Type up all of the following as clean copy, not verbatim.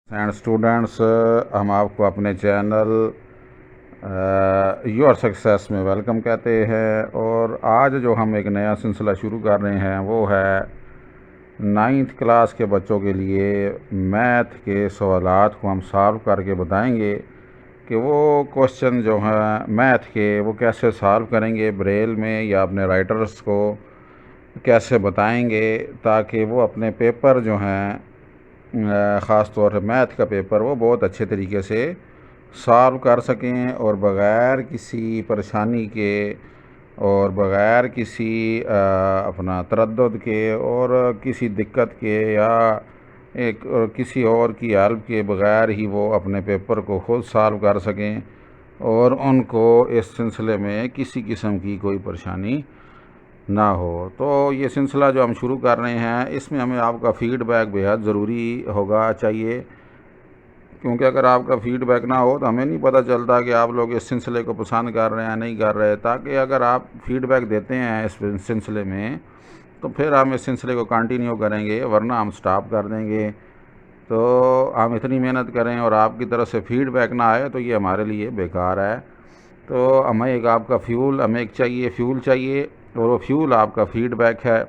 And students, ہم آپ کو اپنے چینل یور سکسیس میں ویلکم کہتے ہیں، اور آج جو ہم ایک نیا سلسلہ شروع کر رہے ہیں وہ ہے 9th کلاس کے بچوں کے لیے میتھ کے سوالات کو ہم سالو کر کے بتائیں گے کہ وہ کوشچن جو ہیں میتھ کے وہ کیسے سالو کریں گے بریل میں یا اپنے رائٹرز کو کیسے بتائیں گے تاکہ وہ اپنے پیپر جو ہیں خاص طور سے میتھ کا پیپر وہ بہت اچھے طریقے سے سالو کر سکیں، اور بغیر کسی پریشانی کے اور بغیر کسی اپنا تردد کے اور کسی دقت کے یا کسی اور کی ہیلپ کے بغیر ہی وہ اپنے پیپر کو خود سالو کر سکیں، اور ان کو اس سلسلے میں کسی قسم کی کوئی پریشانی نہ ہو۔ تو یہ سلسلہ جو ہم شروع کر رہے ہیں اس میں ہمیں آپ کا فیڈ بیک بےحد ضروری ہوگا چاہیے، کیونکہ اگر آپ کا فیڈ بیک نہ ہو تو ہمیں نہیں پتہ چلتا کہ آپ لوگ اس سلسلے کو پسند کر رہے ہیں نہیں کر رہے، تاکہ اگر آپ فیڈ بیک دیتے ہیں اس سلسلے میں تو پھر ہم اس سلسلے کو کنٹینیو کریں گے، ورنہ ہم سٹاپ کر دیں گے۔ تو ہم اتنی محنت کریں اور آپ کی طرف سے فیڈ بیک نہ آئے تو یہ ہمارے لیے بیکار ہے۔ تو ہمیں ایک آپ کا ہمیں ایک فیول چاہیے، اور وہ فیول آپ کا فیڈ بیک ہے۔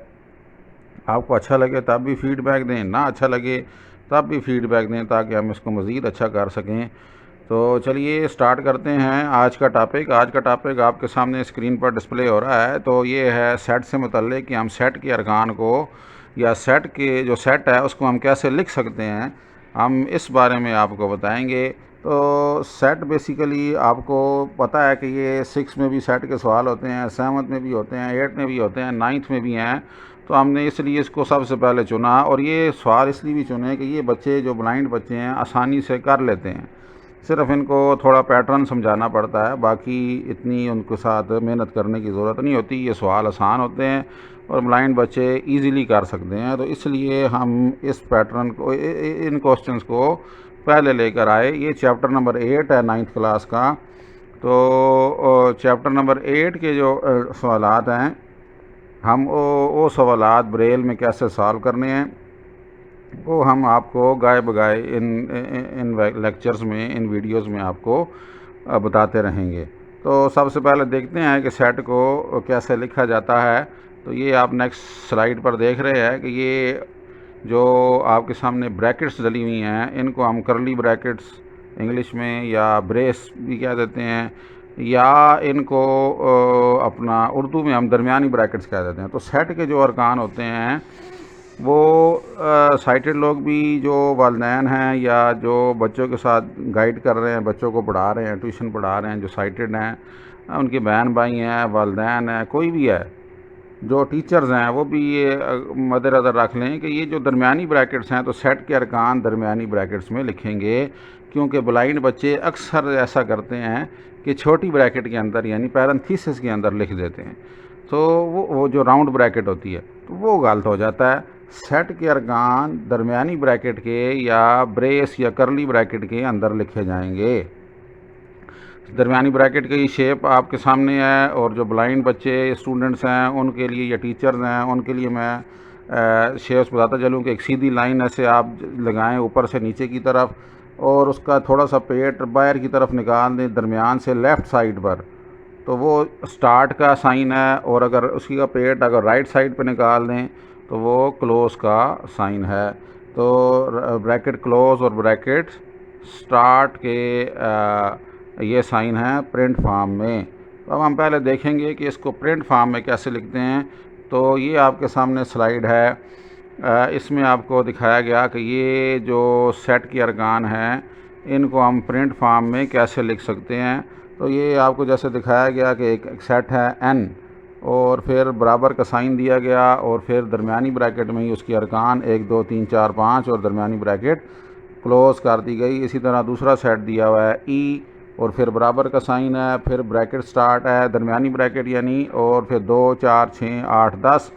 آپ کو اچھا لگے تب بھی فیڈ بیک دیں، نہ اچھا لگے تب بھی فیڈ بیک دیں، تاکہ ہم اس کو مزید اچھا کر سکیں۔ تو چلیے سٹارٹ کرتے ہیں آج کا ٹاپک۔ آج کا ٹاپک آپ کے سامنے اسکرین پر ڈسپلے ہو رہا ہے۔ تو یہ ہے سیٹ سے متعلق کہ ہم سیٹ کے ارکان کو یا سیٹ کے جو سیٹ ہے اس کو ہم کیسے لکھ سکتے ہیں، ہم اس بارے میں آپ کو بتائیں گے۔ تو سیٹ بیسیکلی آپ کو پتہ ہے کہ یہ 6 میں بھی سیٹ کے سوال ہوتے ہیں، 7 میں بھی ہوتے ہیں، 8 میں بھی ہوتے ہیں، 9 میں بھی ہیں۔ تو ہم نے اس لیے اس کو سب سے پہلے چنا، اور یہ سوال اس لیے بھی چنے کہ یہ بچے جو بلائنڈ بچے ہیں آسانی سے کر لیتے ہیں، صرف ان کو تھوڑا پیٹرن سمجھانا پڑتا ہے، باقی اتنی ان کے ساتھ محنت کرنے کی ضرورت نہیں ہوتی۔ یہ سوال آسان ہوتے ہیں اور بلائنڈ بچے ایزیلی کر سکتے ہیں، تو اس لیے ہم اس پیٹرن کو ان کوسچنز کو پہلے لے کر آئے۔ یہ چیپٹر نمبر 8 ہے 9th کلاس کا۔ تو چیپٹر نمبر 8 کے جو سوالات ہیں ہم وہ سوالات بریل میں کیسے سالو کرنے ہیں وہ ہم آپ کو گائے بگائے ان لیکچرز میں، ان ویڈیوز میں آپ کو بتاتے رہیں گے۔ تو سب سے پہلے دیکھتے ہیں کہ سیٹ کو کیسے لکھا جاتا ہے۔ تو یہ آپ نیکسٹ سلائیڈ پر دیکھ رہے ہیں کہ یہ جو آپ کے سامنے بریکٹس ڈلی ہوئی ہیں ان کو ہم کرلی بریکٹس انگلش میں یا بریس بھی کہہ دیتے ہیں، یا ان کو اپنا اردو میں ہم درمیانی بریکٹس کہہ دیتے ہیں۔ تو سیٹ کے جو ارکان ہوتے ہیں وہ سائٹڈ لوگ بھی جو والدین ہیں یا جو بچوں کے ساتھ گائیڈ کر رہے ہیں، بچوں کو پڑھا رہے ہیں، ٹیوشن پڑھا رہے ہیں، جو سائٹڈ ہیں، ان کے بہن بھائی ہیں، والدین ہیں، کوئی بھی ہے، جو ٹیچرز ہیں، وہ بھی یہ مد نظر رکھ لیں کہ یہ جو درمیانی بریکٹس ہیں تو سیٹ کے ارکان درمیانی بریکٹس میں لکھیں گے، کیونکہ بلائنڈ بچے اکثر ایسا کرتے ہیں کہ چھوٹی بریکٹ کے اندر یعنی پیرنتھیسس کے اندر لکھ دیتے ہیں، تو وہ جو راؤنڈ بریکٹ ہوتی ہے تو وہ غلط ہو جاتا ہے۔ سیٹ کے ارکان درمیانی بریکٹ کے یا بریس یا کرلی بریکٹ کے اندر لکھے جائیں گے۔ درمیانی بریکٹ کی شیپ آپ کے سامنے ہے، اور جو بلائنڈ بچے اسٹوڈنٹس ہیں ان کے لیے یا ٹیچرز ہیں ان کے لیے میں شیپس بتاتا چلوں کہ ایک سیدھی لائن ایسے آپ لگائیں اوپر سے نیچے کی طرف، اور اس کا تھوڑا سا پیٹ باہر کی طرف نکال دیں درمیان سے لیفٹ سائڈ پر، تو وہ سٹارٹ کا سائن ہے، اور اگر اس کا پیٹ اگر رائٹ سائڈ پہ نکال دیں تو وہ کلوز کا سائن ہے۔ تو بریکٹ کلوز اور بریکٹ سٹارٹ کے یہ سائن ہے پرنٹ فارم میں۔ تو اب ہم پہلے دیکھیں گے کہ اس کو پرنٹ فارم میں کیسے لکھتے ہیں۔ تو یہ آپ کے سامنے سلائیڈ ہے، اس میں آپ کو دکھایا گیا کہ یہ جو سیٹ کے ارکان ہیں ان کو ہم پرنٹ فارم میں کیسے لکھ سکتے ہیں۔ تو یہ آپ کو جیسے دکھایا گیا کہ ایک سیٹ ہے n، اور پھر برابر کا سائن دیا گیا، اور پھر درمیانی بریکٹ میں ہی اس کے ارکان 1 2 3 4 5 اور درمیانی بریکٹ کلوز کر دی گئی۔ اسی طرح دوسرا سیٹ دیا ہوا ہے e، اور پھر برابر کا سائن ہے، پھر بریکٹ سٹارٹ ہے درمیانی بریکٹ یعنی، اور پھر 2 4 6 8 10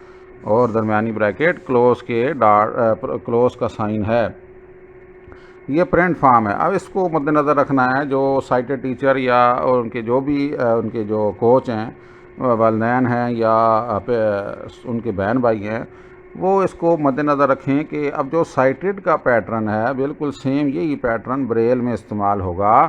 اور درمیانی بریکٹ کلوز کا سائن ہے۔ یہ پرنٹ فارم ہے۔ اب اس کو مد نظر رکھنا ہے جو سائٹڈ ٹیچر یا ان کے جو بھی ان کے جو کوچ ہیں، والدین ہیں یا ان کے بہن بھائی ہیں، وہ اس کو مد نظر رکھیں کہ اب جو سائٹڈ کا پیٹرن ہے بالکل سیم یہی پیٹرن بریل میں استعمال ہوگا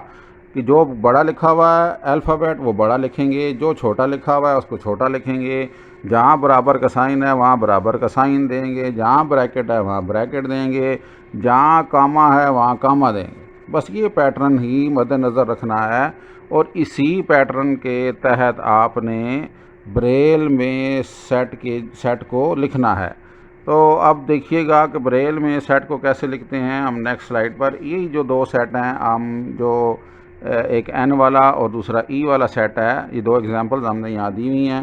کہ جو بڑا لکھا ہوا ہے الفابیٹ وہ بڑا لکھیں گے، جو چھوٹا لکھا ہوا ہے اس کو چھوٹا لکھیں گے، جہاں برابر کا سائن ہے وہاں برابر کا سائن دیں گے، جہاں بریکٹ ہے وہاں بریکٹ دیں گے، جہاں کاما ہے وہاں کاما دیں گے۔ بس یہ پیٹرن ہی مد نظر رکھنا ہے، اور اسی پیٹرن کے تحت آپ نے بریل میں سیٹ کو لکھنا ہے۔ تو اب دیکھیے گا کہ بریل میں سیٹ کو کیسے لکھتے ہیں ہم نیکسٹ سلائیڈ پر۔ یہ جو دو سیٹ ہیں ہم جو ایک این والا اور دوسرا ای والا سیٹ ہے، یہ دو ایگزامپلز ہم نے یہاں دی ہوئی ہیں،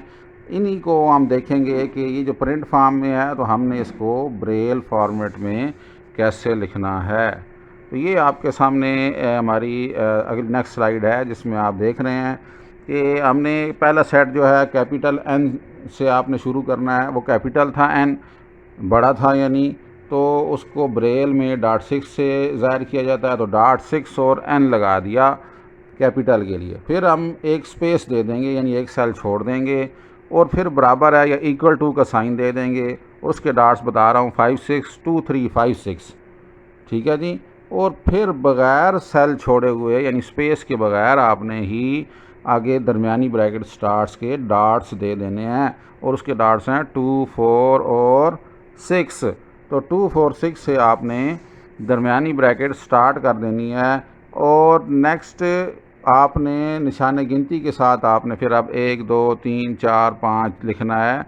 انہی کو ہم دیکھیں گے کہ یہ جو پرنٹ فارم میں ہے تو ہم نے اس کو بریل فارمیٹ میں کیسے لکھنا ہے۔ تو یہ آپ کے سامنے ہماری اگلی نیکسٹ سلائیڈ ہے جس میں آپ دیکھ رہے ہیں کہ ہم نے پہلا سیٹ جو ہے کیپیٹل این سے آپ نے شروع کرنا ہے، وہ کیپیٹل تھا این، بڑا تھا یعنی، تو اس کو بریل میں ڈاٹ 6 سے ظاہر کیا جاتا ہے، تو ڈاٹ 6 اور این لگا دیا کیپیٹل کے لیے۔ پھر ہم ایک سپیس دے دیں گے یعنی ایک سیل چھوڑ دیں گے، اور پھر برابر ہے یا ایکول ٹو کا سائن دے دیں گے، اس کے ڈاٹس بتا رہا ہوں 5 6 2 3 5 6، ٹھیک ہے جی۔ اور پھر بغیر سیل چھوڑے ہوئے یعنی سپیس کے بغیر آپ نے ہی آگے درمیانی بریکٹ سٹارٹس کے ڈاٹس دے دینے ہیں، اور اس کے ڈاٹس ہیں 2 4 اور 6۔ تو 2 4 6 سے آپ نے درمیانی بریکٹ سٹارٹ کر دینی ہے، اور نیکسٹ آپ نے نشان گنتی کے ساتھ آپ نے پھر اب 1 2 3 4 5 لکھنا ہے،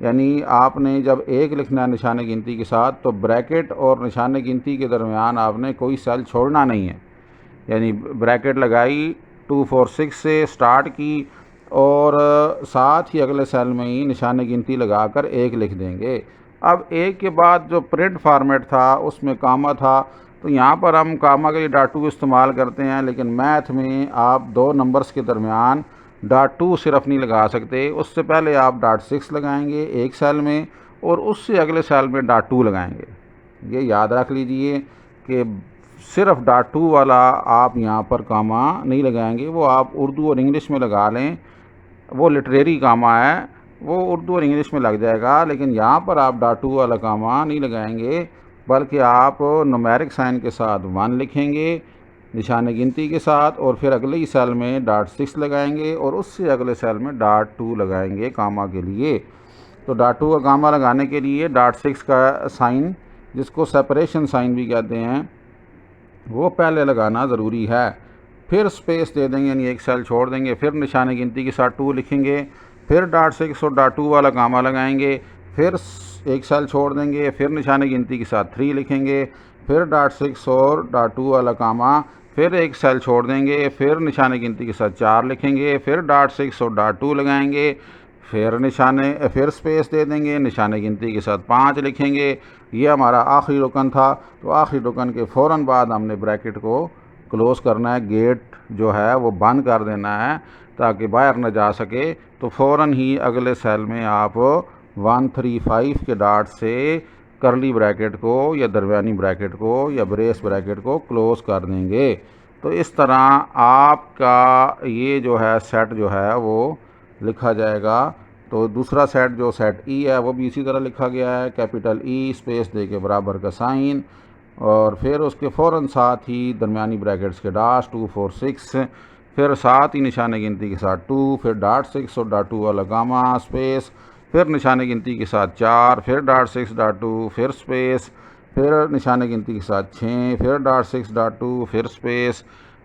یعنی آپ نے جب 1 لکھنا ہے نشان گنتی کے ساتھ تو بریکٹ اور نشان گنتی کے درمیان آپ نے کوئی سیل چھوڑنا نہیں ہے، یعنی بریکٹ لگائی 2 4 6 سے سٹارٹ کی، اور ساتھ ہی اگلے سیل میں ہی نشان گنتی لگا کر 1 لکھ دیں گے۔ اب 1 کے بعد جو پرنٹ فارمیٹ تھا اس میں کاما تھا، تو یہاں پر ہم کاما کے لیے ڈاٹ 2 استعمال کرتے ہیں، لیکن میتھ میں آپ دو نمبرز کے درمیان ڈاٹ 2 صرف نہیں لگا سکتے، اس سے پہلے آپ ڈاٹ 6 لگائیں گے ایک سیل میں، اور اس سے اگلے سیل میں ڈاٹ 2 لگائیں گے۔ یہ یاد رکھ لیجئے کہ صرف ڈاٹ 2 والا آپ یہاں پر کاما نہیں لگائیں گے، وہ آپ اردو اور انگلش میں لگا لیں، وہ لٹریری کاما ہے، وہ اردو اور انگلش میں لگ جائے گا، لیکن یہاں پر آپ ڈاٹ 2 والا کاما نہیں لگائیں گے، بلکہ آپ نومیرک سائن کے ساتھ 1 لکھیں گے نشان گنتی کے ساتھ، اور پھر اگلے ہی سیل میں ڈاٹ 6 لگائیں گے، اور اس سے اگلے سیل میں ڈاٹ 2 لگائیں گے کاما کے لیے۔ تو ڈاٹ 2 کا کاما لگانے کے لیے ڈاٹ 6 کا سائن، جس کو سیپریشن سائن بھی کہتے ہیں، وہ پہلے لگانا ضروری ہے۔ پھر سپیس دے دیں گے یعنی ایک سیل چھوڑ دیں گے، پھر نشان گنتی کے ساتھ 2 لکھیں گے، پھر ڈاٹ 6 اور ڈاٹ 2 والا کاما لگائیں گے، پھر ایک سیل چھوڑ دیں گے، پھر نشان گنتی کے ساتھ 3 لکھیں گے، پھر ڈاٹ 6 اور ڈاٹ 2 والا کاما، پھر ایک سیل چھوڑ دیں گے، پھر نشان گنتی کے ساتھ 4 لکھیں گے، پھر ڈاٹ 6 اور ڈاٹ 2 لگائیں گے، پھر سپیس دے دیں گے، نشان گنتی کے ساتھ 5 لکھیں گے۔ یہ ہمارا آخری رکن تھا، تو آخری رکن کے فوراً بعد ہم نے بریکٹ کو کلوز کرنا ہے، گیٹ جو ہے وہ بند کر دینا ہے تاکہ باہر نہ جا سکے۔ تو فوراً ہی اگلے سیل میں آپ 1 3 5 کے ڈاٹ سے کرلی بریکٹ کو یا درمیانی بریکٹ کو یا بریس بریکٹ کو کلوز کر دیں گے۔ تو اس طرح آپ کا یہ جو ہے سیٹ جو ہے وہ لکھا جائے گا۔ تو دوسرا سیٹ جو سیٹ ای ہے وہ بھی اسی طرح لکھا گیا ہے، کیپیٹل ای سپیس دے کے برابر کا سائن، اور پھر اس کے فوراً ساتھ ہی درمیانی بریکٹس کے ڈاٹس 2 4 6، پھر ساتھ ہی نشان گنتی کے ساتھ 2، پھر ڈاٹ 6 اور ڈاٹ 2 والا کاما سپیس، پھر نشان گنتی کے ساتھ 4، پھر ڈاٹ 6 ڈاٹ 2، پھر سپیس، پھر نشان گنتی کے ساتھ 6، پھر ڈاٹ 6 ڈاٹ 2، پھر سپیس،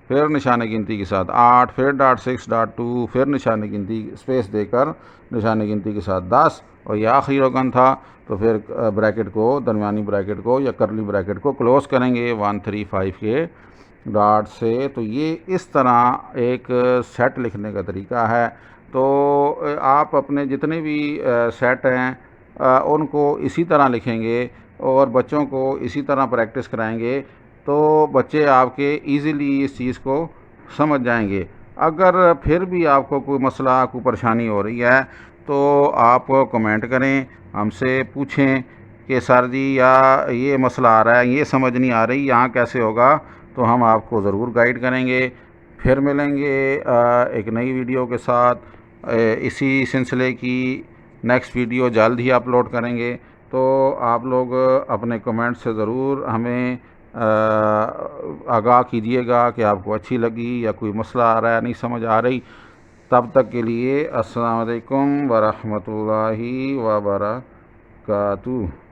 پھر نشان گنتی کے ساتھ 8، پھر ڈاٹ 6 ڈاٹ 2، پھر نشان گنتی سپیس دے کر نشان گنتی کے ساتھ 10، اور یہ آخری رکن تھا۔ تو پھر بریکٹ کو درمیانی بریکٹ کو یا کرلی بریکٹ کو کلوز کریں گے 1 3 5 کے ڈاٹ سے۔ تو یہ اس طرح ایک سیٹ لکھنے کا طریقہ ہے۔ تو آپ اپنے جتنے بھی سیٹ ہیں ان کو اسی طرح لکھیں گے اور بچوں کو اسی طرح پریکٹس کرائیں گے، تو بچے آپ کے ایزیلی اس چیز کو سمجھ جائیں گے۔ اگر پھر بھی آپ کو کوئی مسئلہ کوئی پریشانی ہو رہی ہے تو آپ کمنٹ کریں، ہم سے پوچھیں کہ سر جی یا یہ مسئلہ آ رہا ہے، یہ سمجھ نہیں آ رہی، یہاں کیسے ہوگا، تو ہم آپ کو ضرور گائیڈ کریں گے۔ پھر ملیں گے ایک نئی ویڈیو کے ساتھ، اسی سلسلے کی نیکسٹ ویڈیو جلد ہی اپلوڈ کریں گے۔ تو آپ لوگ اپنے کمنٹ سے ضرور ہمیں آگاہ کیجیے گا کہ آپ کو اچھی لگی یا کوئی مسئلہ آ رہا ہے، نہیں سمجھ آ رہی۔ تب تک کے لیے السلام علیکم ورحمۃ اللہ وبرکاتہ۔